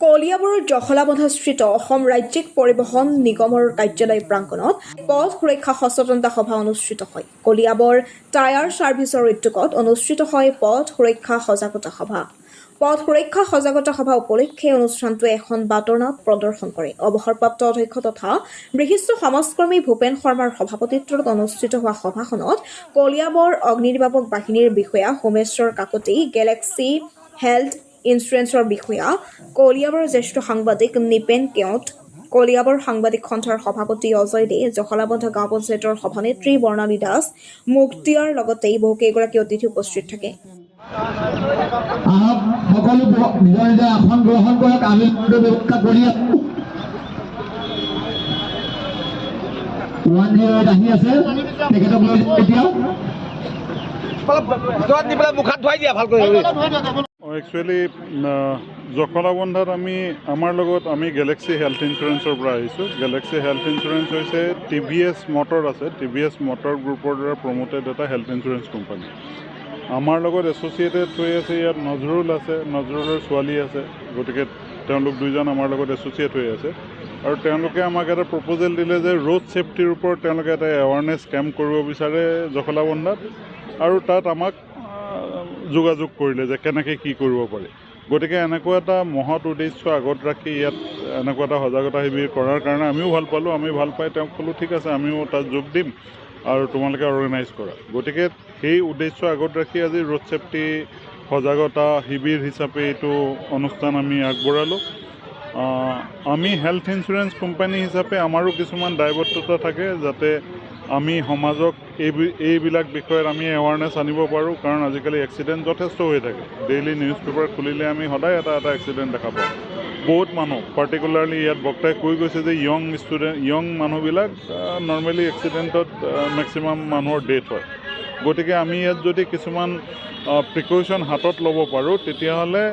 কলিয়াবৰৰ জখলাবন্ধাস্থিত অসম ৰাজ্যিক পৰিবহণ নিগমৰ কাৰ্যালয় প্ৰাংগণত পথ সুৰক্ষা সচেতনতা সভা অনুষ্ঠিত হয়। কলিয়াবৰ টায়াৰ ছাৰ্ভিচৰ উদ্যোগত অনুষ্ঠিত হয় পথ সুৰক্ষা সজাগতা সভা। পথ সুৰক্ষা সজাগতা সভা উপলক্ষে অনুষ্ঠানটোৱে এখন বাতৰনাট প্ৰদৰ্শন কৰে। অৱসৰপ্ৰাপ্ত অধ্যক্ষ তথা বিশিষ্ট সমাজকৰ্মী ভূপেন শৰ্মাৰ সভাপতিত্বত অনুষ্ঠিত হোৱা সভাখনত কলিয়াবৰ অগ্নিনিৰ্বাপক বাহিনীৰ বিষয়া সোমেশ্বৰ কাকতি, গেলেক্সি হেল্থ ইন্সুৰেন্সৰ বিষয়া, কলিয়াবৰ জ্যেষ্ঠ সাংবাদিক নিপেন কেওট, কলিয়াবৰ সাংবাদিক সন্থাৰ সভাপতি অজয় দে, জখলাবন্ধা গাঁও পঞ্চায়তৰ সভানেত্ৰী বৰ্ণালী দাস, মুক্তিয়াৰ লগতে বহুকেইগৰাকী অতিথি উপস্থিত থাকে। সকলো নিজৰ নিজৰ আসন গ্ৰহণ কৰক। আমি ব্যৱস্থা কৰি আছো। 108 আহি আছে, তেখেতক লৈ এতিয়া একচুৱেলি জখলাবন্ধাত আমি গেলেক্সি হেল্থ ইঞ্চুৰেঞ্চৰ পৰা আহিছোঁ। গেলেক্সি হেল্থ ইঞ্চুৰেঞ্চ হৈছে TVS মটৰ আছে, TVS মটৰ গ্ৰুপৰ দ্বাৰা প্ৰমোটেড এটা হেল্থ ইঞ্চুৰেঞ্চ কোম্পানী। আমাৰ লগত এছ'চিয়েটেড হৈ আছে ইয়াত নজৰুল আছে, নজৰুলৰ ছোৱালী আছে, গতিকে তেওঁলোক দুইজন আমাৰ লগত এছ'চিয়েট হৈ আছে। আৰু তেওঁলোকে আমাক এটা প্ৰপ'জেল দিলে যে ৰোড ছেফটিৰ ওপৰত তেওঁলোকে এটা এৱাৰনেছ কেম্প কৰিব বিচাৰে জখলাবন্ধাত, আৰু তাত আমাক যোগাযোগ কৰিলে যে কেনেকৈ কি কৰিব পাৰি। গতিকে এনেকুৱা এটা মহৎ উদ্দেশ্য আগত ৰাখি ইয়াত এনেকুৱা এটা সজাগতা শিবিৰ কৰাৰ কাৰণে আমিও ভাল পালোঁ। আমি ভাল পাই তেওঁক ক'লোঁ ঠিক আছে, আমিও তাত যোগ দিম আৰু তোমালোকে অৰ্গেনাইজ কৰা। গতিকে সেই উদ্দেশ্য আগত ৰাখি আজি ৰোড ছেফটি সজাগতা শিবিৰ হিচাপে এইটো অনুষ্ঠান আমি আগবঢ়ালোঁ। আমি হেল্থ ইঞ্চুৰেঞ্চ কোম্পানী হিচাপে আমাৰো কিছুমান দায়বদ্ধতা থাকে যাতে আমি সমাজক এইবিলাক বিষয়ত আমি এৱাৰনেছ আনিব পাৰোঁ, কাৰণ আজিকালি এক্সিডেণ্ট যথেষ্ট হৈ থাকে। ডেইলি নিউজ পেপাৰ খুলিলে আমি সদায় এটা এক্সিডেণ্ট দেখা পাওঁ। বহুত মানুহ, পাৰ্টিকুলাৰলি ইয়াত বক্তাই কৈ গৈছে যে য়ং মানুহবিলাক নৰ্মেলি এক্সিডেণ্টত মেক্সিমাম মানুহৰ ডেথ হয়। গতিকে আমি ইয়াত যদি কিছুমান প্ৰিকশ্যন হাতত ল'ব পাৰোঁ তেতিয়াহ'লে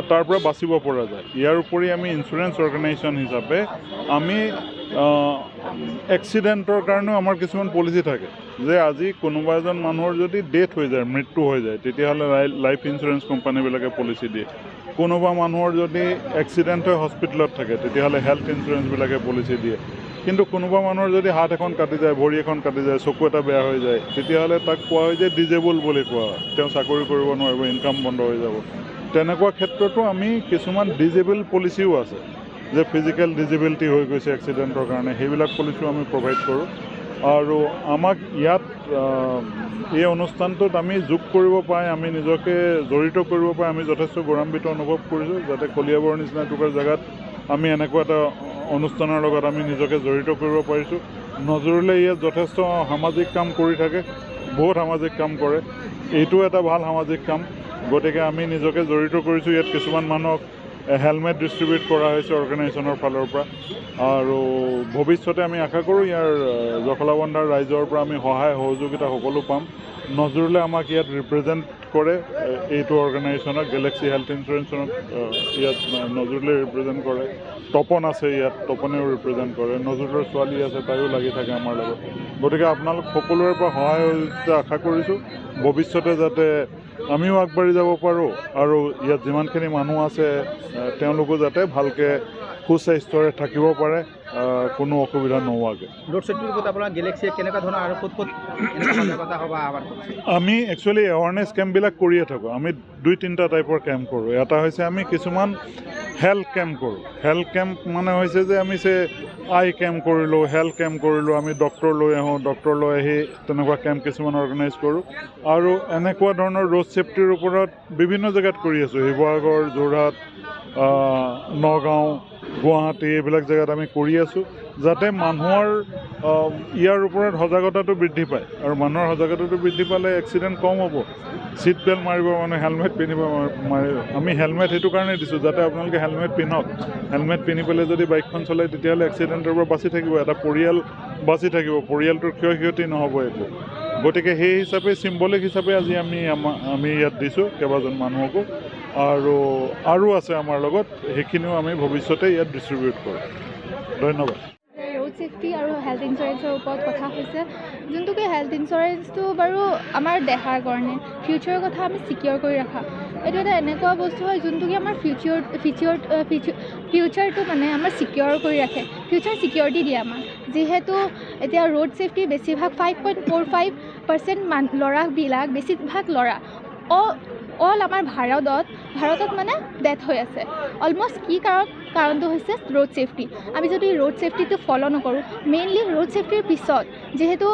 তাৰ পৰা বাচিব পৰা যায়। ইয়াৰ উপৰি আমি ইঞ্চুৰেঞ্চ অৰ্গেনাইজেশ্যন হিচাপে আমি এক্সিডেণ্টৰ কাৰণেও আমাৰ কিছুমান পলিচি থাকে যে আজি কোনোবা এজন মানুহৰ যদি ডেথ হৈ যায়, মৃত্যু হৈ যায়, তেতিয়াহ'লে লাইফ ইঞ্চুৰেঞ্চ কোম্পানীবিলাকে পলিচি দিয়ে। কোনোবা মানুহৰ যদি এক্সিডেণ্ট হৈ হস্পিটেলত থাকে তেতিয়াহ'লে হেল্থ ইঞ্চুৰেঞ্চবিলাকে পলিচি দিয়ে। কিন্তু কোনোবা মানুহৰ যদি হাত এখন কাটি যায়, ভৰি এখন কাটি যায়, চকু এটা বেয়া হৈ যায়, তেতিয়াহ'লে তাক কোৱা হয় যে ডিজেবল বুলি কোৱা হয়। তেওঁ চাকৰি কৰিব নোৱাৰিব, ইনকাম বন্ধ হৈ যাব। তেনেকুৱা ক্ষেত্ৰতো আমি কিছুমান ডিজেবল পলিচিও আছে যে ফিজিকেল ডিজেবিলিটি হৈ গৈছে এক্সিডেণ্টৰ কাৰণে, সেইবিলাক পলিচিও আমি প্ৰভাইড কৰোঁ। আৰু আমাক ইয়াত এই অনুষ্ঠানটোত আমি যোগ কৰিব পাই, আমি নিজকে জড়িত কৰিব পাই আমি যথেষ্ট গৌৰৱান্বিত অনুভৱ কৰিছোঁ, যাতে কলিয়াবৰৰ নিচিনা এটুকুৰা জেগাত আমি এনেকুৱা এটা অনুষ্ঠানৰ লগত আমি নিজকে জড়িত কৰিব পাৰিছোঁ। নজৰুলে ইয়াত যথেষ্ট সামাজিক কাম কৰি থাকে, বহুত সামাজিক কাম কৰে, এইটো এটা ভাল সামাজিক কাম। গতিকে আমি নিজকে জড়িত কৰিছোঁ। ইয়াত কিছুমান মানুহক হেলমেট ডিষ্ট্ৰিবিউট কৰা হৈছে অৰ্গেনাইজেশ্যনৰ ফালৰ পৰা, আৰু ভৱিষ্যতে আমি আশা কৰোঁ ইয়াৰ জখলাবন্ধাৰ ৰাইজৰ পৰা আমি সহায় সহযোগিতা সকলো পাম। নজৰুলে আমাক ইয়াত ৰিপ্ৰেজেণ্ট কৰে, এইটো অৰ্গেনাইজেশ্যনক গেলেক্সি হেল্থ ইঞ্চুৰেঞ্চক ইয়াত নজৰুলে ৰিপ্ৰেজেণ্ট কৰে। তপন আছে ইয়াত, তপনেও ৰিপ্ৰেজেণ্ট কৰে। নজৰুলৰ ছোৱালী আছে, তাইও লাগি থাকে আমাৰ লগত। গতিকে আপোনালোক সকলোৰে পৰা সহায় সহযোগিতা আশা কৰিছোঁ, ভৱিষ্যতে যাতে আমিও আগবাঢ়ি যাব পাৰোঁ আৰু ইয়াত যিমানখিনি মানুহ আছে তেওঁলোকো যাতে ভালকৈ সুস্বাস্থ্যৰে থাকিব পাৰে, কোনো অসুবিধা নোহোৱাকৈ। ৰোড ছেফটিৰ ওপৰত আপোনাৰ গেলেক্সিয়ে কেনেকুৱা ধৰণৰ আৰু ক'ত সজাগতা সভা আহ্বান কৰিছে? আমি একচুৱেলি এৱাৰনেছ কেম্পবিলাক কৰিয়ে থাকোঁ। আমি 2-3টা টাইপৰ কেম্প কৰোঁ। এটা হৈছে আমি কিছুমান হেল্থ কেম্প কৰোঁ। হেল্থ কেম্প মানে হৈছে যে আমি আই কেম্প কৰিলোঁ, হেল্থ কেম্প কৰিলোঁ, আমি ডক্টৰ লৈ আহোঁ, ডক্টৰ লৈ আহি তেনেকুৱা কেম্প কিছুমান অৰ্গেনাইজ কৰোঁ। আৰু এনেকুৱা ধৰণৰ ৰোড ছেফটিৰ ওপৰত বিভিন্ন জেগাত কৰি আছোঁ, শিৱসাগৰ, যোৰহাট, নগাঁও, গুৱাহাটী, এইবিলাক জেগাত আমি কৰি আছোঁ, যাতে মানুহৰ ইয়াৰ ওপৰত সজাগতাটো বৃদ্ধি পায়। আৰু মানুহৰ সজাগতাটো বৃদ্ধি পালে এক্সিডেণ্ট কম হ'ব। ছিট বেল্ট মাৰিব, মানুহে হেলমেট পিন্ধিব, আমি হেলমেট সেইটো কাৰণে দিছোঁ যাতে আপোনালোকে হেলমেট পিন্ধক। হেলমেট পিন্ধি পেলাই যদি বাইকখন চলায় তেতিয়াহ'লে এক্সিডেণ্টৰ পৰা বাচি থাকিব, এটা পৰিয়াল বাচি থাকিব, পৰিয়ালটোৰ ক্ষয়ক্ষতি নহ'ব একো। গতিকে সেই হিচাপে চিম্বলিক হিচাপে আজি আমি ইয়াত দিছোঁ কেইবাজন মানুহকো, আৰু আছে আমাৰ লগত, সেইখিনিও আমি ভৱিষ্যতে ইয়াত ডিষ্ট্ৰিবিউট কৰোঁ। ধন্যবাদ। ৰোড ছেফটি আৰু হেল্থ ইঞ্চুৰেঞ্চৰ ওপৰত কথা হৈছে, যোনটোকে হেল্থ ইঞ্চুৰেঞ্চটো বাৰু আমাৰ দেহাৰ কাৰণে, ফিউচাৰৰ কথা আমি ছিকিয়ৰ কৰি ৰখা। এইটো এটা এনেকুৱা বস্তু হয় যোনটো কি আমাৰ ফিউচাৰটো মানে আমাৰ ছিকিউৰ কৰি ৰাখে, ফিউচাৰ ছিকিউৰিটি দিয়ে আমাক। যিহেতু এতিয়া ৰোড ছেফটি বেছিভাগ 5.45% ল'ৰাবিলাক বেছিভাগ ল'ৰা অল আমাৰ ভাৰতত মানে ডেথ হৈ আছে। অলমষ্ট কি কাৰণটো হৈছে ৰোড ছেফটি। আমি যদি ৰোড ছেফটিটো ফ'ল' নকৰোঁ, মেইনলি ৰোড ছেফটিৰ পিছত যিহেতু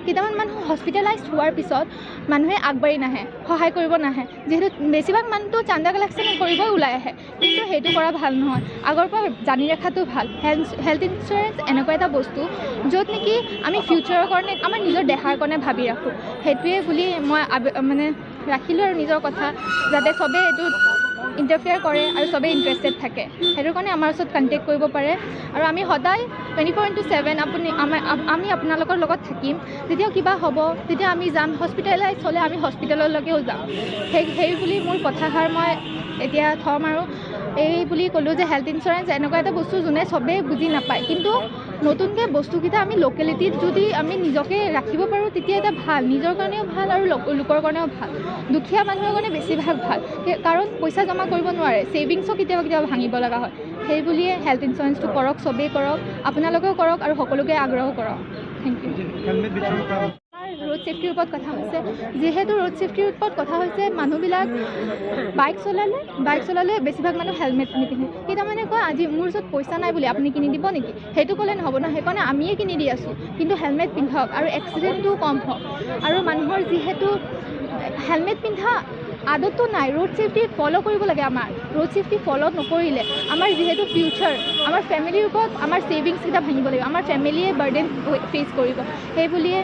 কেইটামান মানুহ হস্পিটেলাইজ হোৱাৰ পিছত মানুহে আগবাঢ়ি নাহে, সহায় কৰিব নাহে। যিহেতু বেছিভাগ মানুহটো চান্দা কালেকশ্যন কৰিবই ওলাই আহে, কিন্তু সেইটো কৰা ভাল নহয়। আগৰ পৰা জানি ৰখাটো ভাল। হেল্থ ইঞ্চুৰেঞ্চ এনেকুৱা এটা বস্তু য'ত নেকি আমি ফিউচাৰৰ কাৰণে আমাৰ নিজৰ দেহাৰ কাৰণে ভাবি ৰাখোঁ। সেইটোৱে বুলি মই মানে ৰাখিলোঁ আৰু নিজৰ কথা, যাতে চবেই এইটোত ইণ্টাৰফেয়াৰ কৰে আৰু চবেই ইণ্টাৰেষ্টেড থাকে। সেইটো কাৰণে আমাৰ ওচৰত কণ্টেক্ট কৰিব পাৰে আৰু আমি সদায় 24/7 আমি আপোনালোকৰ লগত থাকিম। যেতিয়া কিবা হ'ব তেতিয়া আমি যাম, হস্পিটেলাইজ হ'লে আমি হস্পিটেললৈকেও যাম। সেই বুলি মোৰ কথাষাৰ মই এতিয়া থ'ম আৰু এই বুলি ক'লোঁ যে হেল্থ ইঞ্চুৰেঞ্চ এনেকুৱা এটা বস্তু যোনে চবেই বুজি নাপায়, কিন্তু নতুনকৈ বস্তুকেইটা আমি লোকেলিটিত যদি আমি নিজকে ৰাখিব পাৰোঁ তেতিয়া এটা ভাল, নিজৰ কাৰণেও ভাল আৰু লোকৰ কাৰণেও ভাল। দুখীয়া মানুহৰ কাৰণে বেছিভাগ ভাল, কাৰণ পইচা জমা কৰিব নোৱাৰে, ছেভিংছো কেতিয়াবা ভাঙিব লগা হয়। সেই বুলিয়ে হেল্থ ইঞ্চুৰেঞ্চটো কৰক, চবেই কৰক, আপোনালোকেও কৰক আৰু সকলোকে আগ্ৰহ কৰক। Thank U. ৰোড ছেফটিৰ ওপৰত কথা হৈছে, যিহেতু ৰোড ছেফটিৰ ওপৰত কথা হৈছে মানুহবিলাক বাইক চলালে বেছিভাগ মানুহ হেলমেট নিপিন্ধে। কেইটামানে কয় আজি মোৰ ওচৰত পইচা নাই বুলি আপুনি কিনি দিব নেকি? সেইটো ক'লে নহ'ব ন, সেইকাৰণে আমিয়ে কিনি দি আছোঁ, কিন্তু হেলমেট পিন্ধক আৰু এক্সিডেণ্টটোও কম হওক। আৰু মানুহৰ যিহেতু হেলমেট পিন্ধা আদতটো নাই, ৰোড ছেফটি ফ'ল' কৰিব লাগে। আমাৰ ৰোড ছেফটি ফ'ল' নকৰিলে আমাৰ যিহেতু ফিউচাৰ, আমাৰ ফেমিলিৰ ওপৰত আমাৰ ছেভিংছকেইটা ভাঙিব লাগিব, আমাৰ ফেমিলিয়ে বাৰ্ডেন ফেচ কৰিব। সেই বুলিয়ে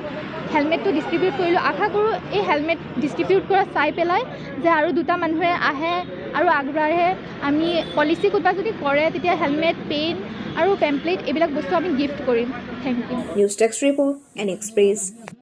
হেলমেটটো ডিষ্ট্ৰিবিউট কৰিলোঁ। আশা কৰোঁ এই হেলমেট ডিষ্ট্ৰিবিউট কৰা চাই পেলাই যে আৰু দুটা মানুহে আহে আৰু আগবাঢ়ে। আমি পলিচি কোনোবা যদি কৰে তেতিয়া হেলমেট, পেইন আৰু পেম্পলেট এইবিলাক বস্তু আমি গিফ্ট কৰিম। Thank you. News desk report, N express.